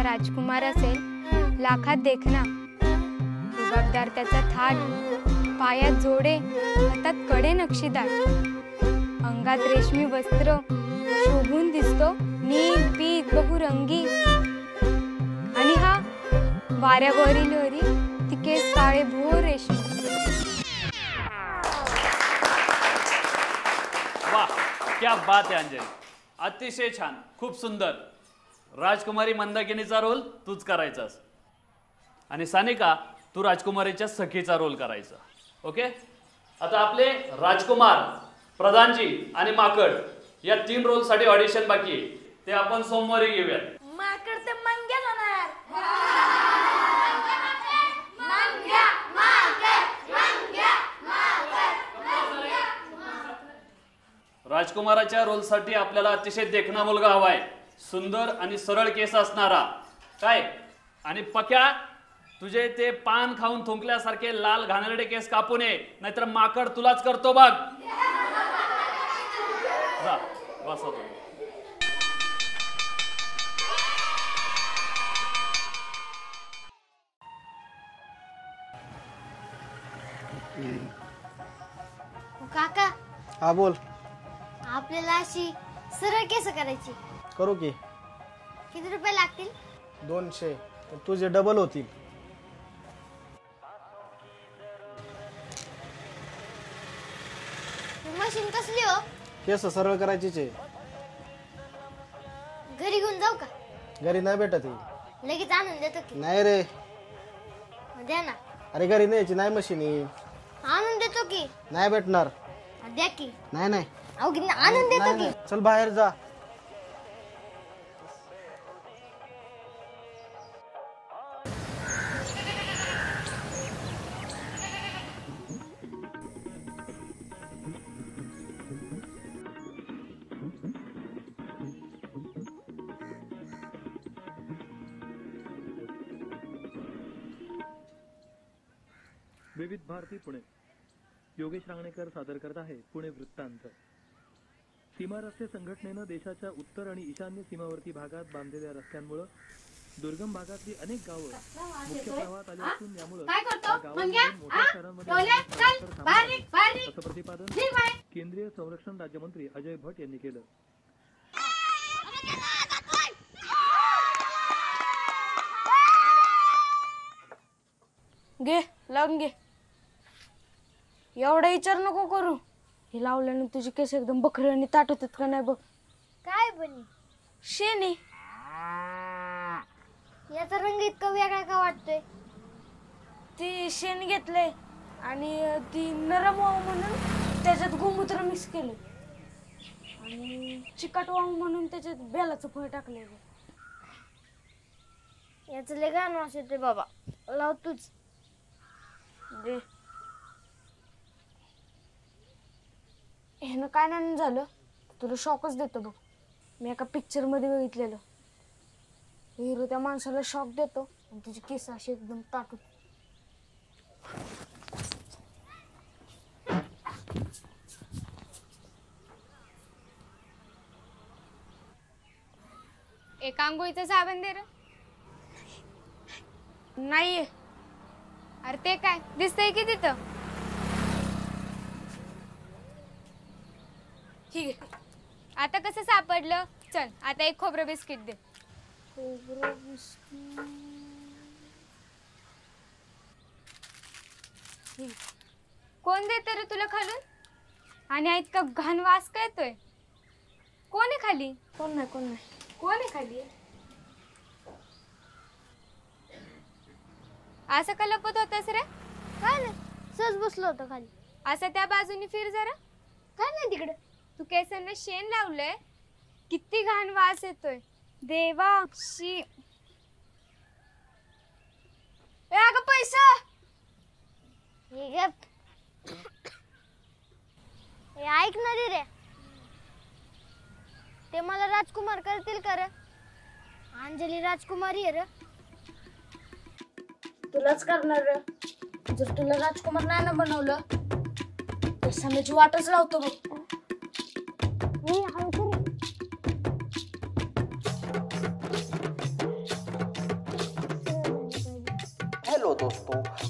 घरचा राजकुमार असेल, लाखात देखना, रुबाबदार त्याचा थाट, पायात जोडे, हातात कडे नक्षीदार, अंगात रेशमी वस्त्र, शोभून दिसतो नील पीत बहुरंगी, आणि हा वाऱ्यावरील लहरी, ती केस काळे भोर रेशमी. वाह, क्या बात आहे अंजली, अतिशय छान, खूप सुंदर. राजकुमारी मंदाकिनीचा रोल तूच करायचास आणि सानिका तू राजकुमारीच्या सखीचा रोल करायचा. ओके. आता आपले राजकुमार, प्रधानजी आणि माकड या 3 रोलसाठी ऑडिशन बाकी आहे, ते आपण सोमवारी घेऊयात. माकड तर मंग्या होणार. राजकुमाराच्या रोलसाठी आपल्याला अतिशय देखणा मुलगा हवाय, सुंदर आणि सरळ केस असणारा. काय? आणि पक्या, तुझे ते पान खाऊन थुंकल्यासारखे लाल घाणेरडे केस कापू नये, नाहीतर माकड तुलाच करतो बघ. जा बसा तुम्ही. काका, हा बोल. आपल्याला अशी सरळ केस करायची. करू की. किती रुपये लागतील? 200. पण तुझे डबल होतील. मशीन कसली हो? केस सरळ करायचीच आहे. घरी घेऊन जाऊ का? घरी नाही भेटत ही. लगेच आणून देतो की. नाही रे. द्या ना. अरे घरी न्यायची नाही मशीन ही. आणून देतो की. नाही भेटणार. द्या की. नाही नाही. अहो आणून देतो की. चल बाहेर जा. विविध भारती पुणे. योगेश रांगणेकर सादर करत आहे पुणे वृत्तांत. सीमा रस्ते संघटनेनं देशाच्या उत्तर आणि ईशान्य सीमावर्ती भागात बांधलेल्या रस्त्यांमुळे दुर्गम भागातली अनेक गावं मुख्य प्रवाहात आली असून यामुळे मोठ्या शहरांमध्ये असं प्रतिपादन केंद्रीय संरक्षण राज्यमंत्री अजय भट्ट यांनी केलं. घे लावून घे. एवढा विचार नको करू. हे लावल्याने तुझी केस एकदम बकरी आणि ताट होतात का नाही बघ. काय बनी? शेणी. याचा रंग इतका वेगळा का वाटतोय? ती शेण घेतलंय आणि ती नरम व्हावं म्हणून त्याच्यात गोमूत्र मिक्स केलं आणि चिकट व्हावं म्हणून त्याच्यात बेलाचं फळ टाकलंय. याचं लय घाण वास येतोय बाबा. लाव तूच. दे. ह्यानं काय नाही झालं, तुला शॉकच देतो बघ. मी एका पिक्चर मध्ये बघितलेलं. हिरो त्या माणसाला शॉक देतो आणि तुझी केस अशी एकदम ताटून. एक आंघोळीचं साबण दे रे. नाहीये. अरे ते काय दिसतंय की तिथं? ठीक आहे. आता कसं सापडलं? चल आता एक खोबरं बिस्किट दे. खोबरं बिस्किट. कोण देतं रे तुला खालून? आणि इतका घाण वास का येतोय? कोण आहे खाली? कोण नाही कोण नाही. कोण आहे खाली? असं का लपत होतस रे? काय नाही, सहज बसलो होतो खाली. असं त्या बाजूनी फिर जरा. काय नाही तिकडे. तू केसांना शेण लावलंय. किती घाण वास येतोय देवा. शी. ए अगं पैसा. हे गप. हे ऐक ना रे, ते मला राजकुमार करतील का रे? अंजली राजकुमारी आहे रे. तुलाच करणार रे. जर तुला राजकुमार नाही ना बनवलं तर समजाची वाटच लावतो बघ.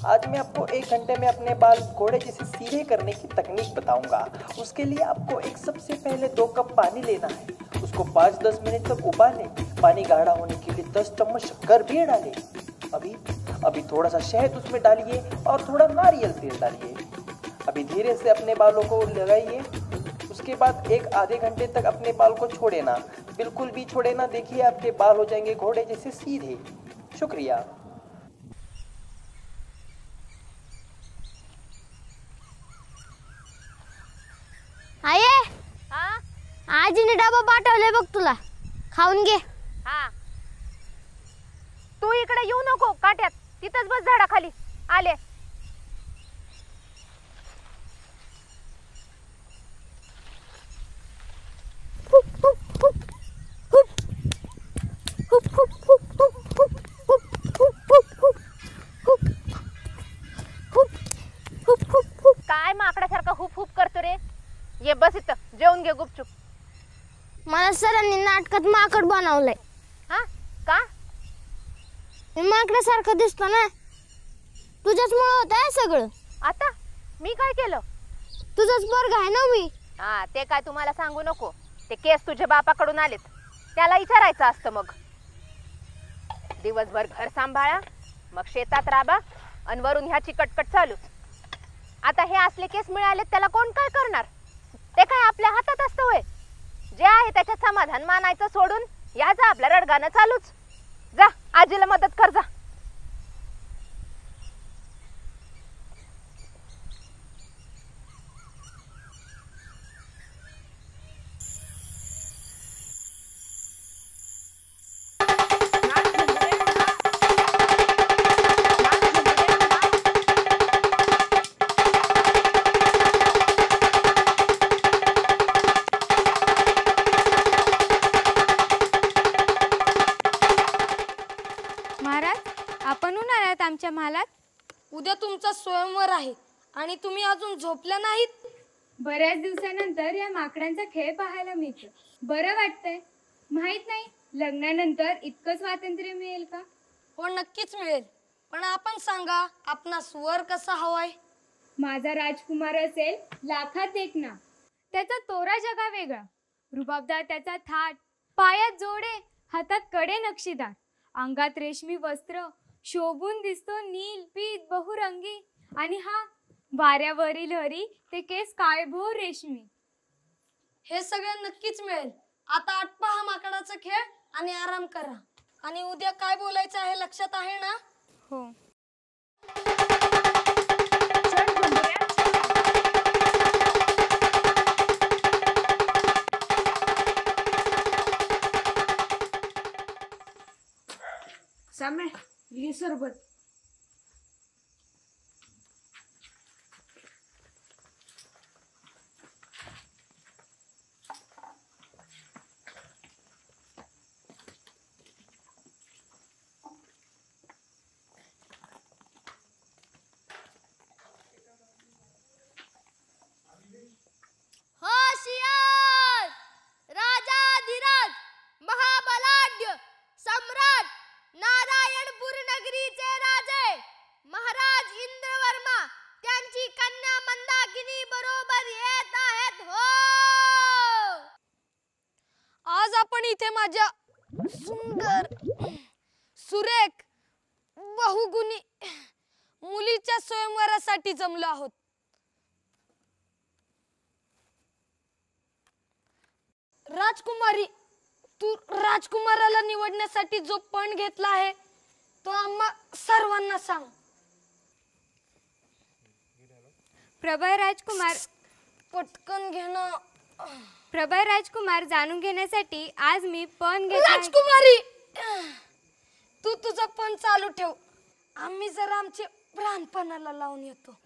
आज मैं आपको 1 घंटे में अपने बाल घोड़े जैसे सीधे करने की तकनीक बताऊंगा। उसके लिए आपको एक सबसे पहले 2 कप पानी लेना है, उसको 5-10 मिनट तक उबालें। पानी गाढ़ा होने के लिए 10 चम्मच शक्कर भी डालें। अभी थोड़ा सा शहद उसमें डालिए और थोड़ा नारियल तेल डालिए। अभी धीरे से अपने बालों को लगाइए। उसके बाद 1-आधे घंटे तक अपने बाल को छोड़े ना, बिल्कुल भी छोड़े ना। देखिए आपके बाल हो जाएंगे घोड़े जैसे सीधे। शुक्रिया। आये आजीने डबा पाठवले बघ तुला, खाऊन घे. हा, तू इकडे येऊ नको काट्यात, तिथंच बस झाडाखाली. आले. काय माकडासारखा हुप हुप करतो रे? ये बस इथं, जेवून घे गुपचूप. मला सरांनी नाटकात माकड बनवलंय. हा का? माकडासारखं दिसतो ना, तुझ्याचमुळे होत आहे सगळं. आता मी काय केलं? तुझंच पोरग आहे ना मी. हा, ते काय तुम्हाला सांगू नको. ते केस तुझ्या बापाकडून आलेत, त्याला विचारायचं असतं. मग दिवसभर घर सांभाळा, मग शेतात राबा, आणि वरून ह्याची कटकट चालू. आता हे असले केस मिळाले त्याला कोण काय करणार? ते काय आपल्या हातात असतं होय? जे आहे त्याच्यात समाधान मानायचं सोडून याचं आपल्या रडगाणं चालूच. जा आजीला मदत कर जा. आमच्या महालात? उद्या तुमचा स्वयंवर आहे आणि तुम्ही अजून झोपल्या नाहीत. बऱ्याच दिवसानंतर या माकडांचा खेळ पाहायला मिळतो. बरं वाटतंय. माहित नाही लग्नानंतर इतकं स्वातंत्र्य मिळेल का? हो, नक्कीच मिळेल. पण आपण सांगा, आपणास वर कसा हवाय? माझा राजकुमार असेल लाखात एक ना. त्याचा तोरा जगा वेगळा, रुबाबदार त्याचा थाट, पायात जोडे, हातात कडे नक्षीदार, अंगात रेशमी वस्त्र, शोभून दिसतो नील पीत बहुरंगी, आणि हा वाऱ्यावरील हरी ते केस काळभोर रेशमी. हे सगळं नक्कीच मिळेल. आता आटपा हा माकडाचा खेळ आणि आराम करा. आणि उद्या काय बोलायचं आहे लक्षात आहे ना? हो. सामे ये सरबत. होशियार राजाधिराज महाबलाढ्य सम्राट नारायणपूर नगरीचे राजे महाराज इंद्रवर्मा त्यांची कन्या मंदाकिनी बरोबर येत आहेत. हो, आज आपण इथे माझ्या सुंदर सुरेख बहुगुणी मुलीच्या स्वयंवरासाठी जमलो आहोत. राजकुमारी, तू राजकुमाराला निवडण्यासाठी जो पण घेतला आहे तो आम्हा सर्वांना सांग. प्रबळ राजकुमार, पटकन घेणं. प्रबळ राजकुमार, जाणून घेण्यासाठी आज मी पण घेतला. राजकुमारी, तू तुझा पण चालू ठेव. आम्ही जरा आमचे प्राणपणाला लावून येतो.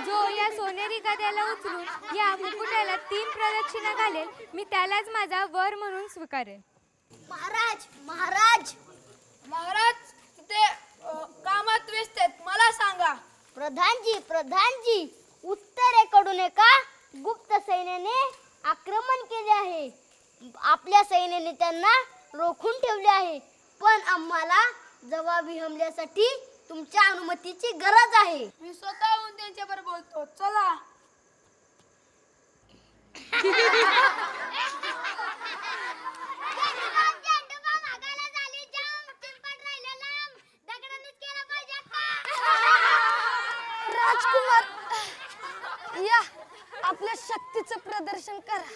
जो या सोनेरी गद्याला उचलून या मुकुटाला 3 प्रदक्षिणा घालेल, मी त्यालाच माझा वर म्हणून स्वीकारेन. महाराज महाराज महाराज ते कामात व्यस्त आहेत, मला सांगा. प्रधानजी उत्तरेकडून एका गुप्त सैन्याने आक्रमण केले आहे. आपल्या सैन्याने त्यांना रोखून ठेवले आहे, पण आम्हाला जवाबी हमल्यासाठी तुमच्या अनुमतीची गरज आहे. मी स्वतःहून त्यांच्याबरोबर बोलतो. चला. राजकुमार या आपल्या शक्तीचं प्रदर्शन करा.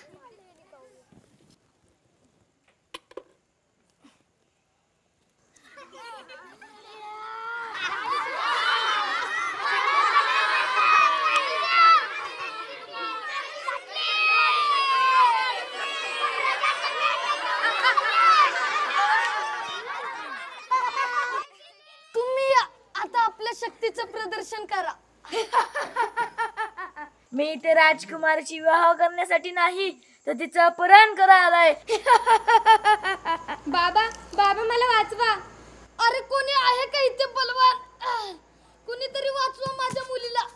तुम्ही या आता आपल्या शक्तीचं प्रदर्शन करा. मी इथे राजकुमारीची विवाह करण्यासाठी नाही तर तिचं अपहरण करायला आलाय. बाबा बाबा मला वाचवा. अरे कोणी आहे का इथे बलवान? कुणीतरी वाचवा माझ्या मुलीला.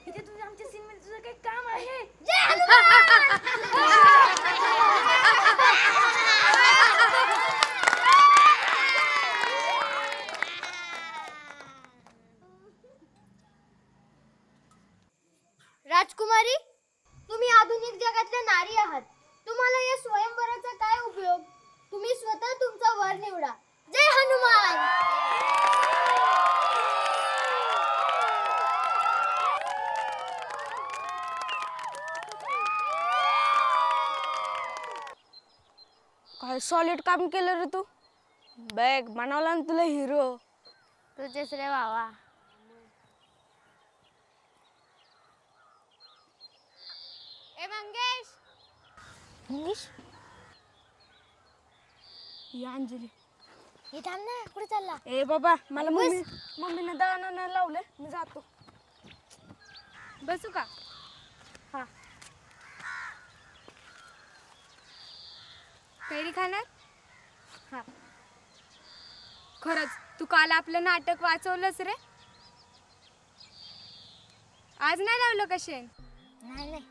इथे तुझं आमच्या सिनेमात तुझं काही काम आहे? राजकुमारी, तुम्ही आधुनिक जगातल्या नारी आहात. तुम्हाला या स्वयंवराचा काय उपयोग? तुम्ही स्वतः तुमचा वर निवडा. जय हनुमान. काय सॉलिड काम केलं रे तू. बॅग बनवला ना तुला हिरो. तुझेच रे बाबा. ए मंगेश. इंग्लिश या अंजली. हे थांब ना, कुठे चालला? ए बाबा मला मम्मीने दाणा नाही लावले. मी जातो. बसू का? हा. कैरी खाणार? हा. खरंच तू काल आपलं नाटक वाचवलंस रे. आज नाही लावलं का शेण? नाही नाही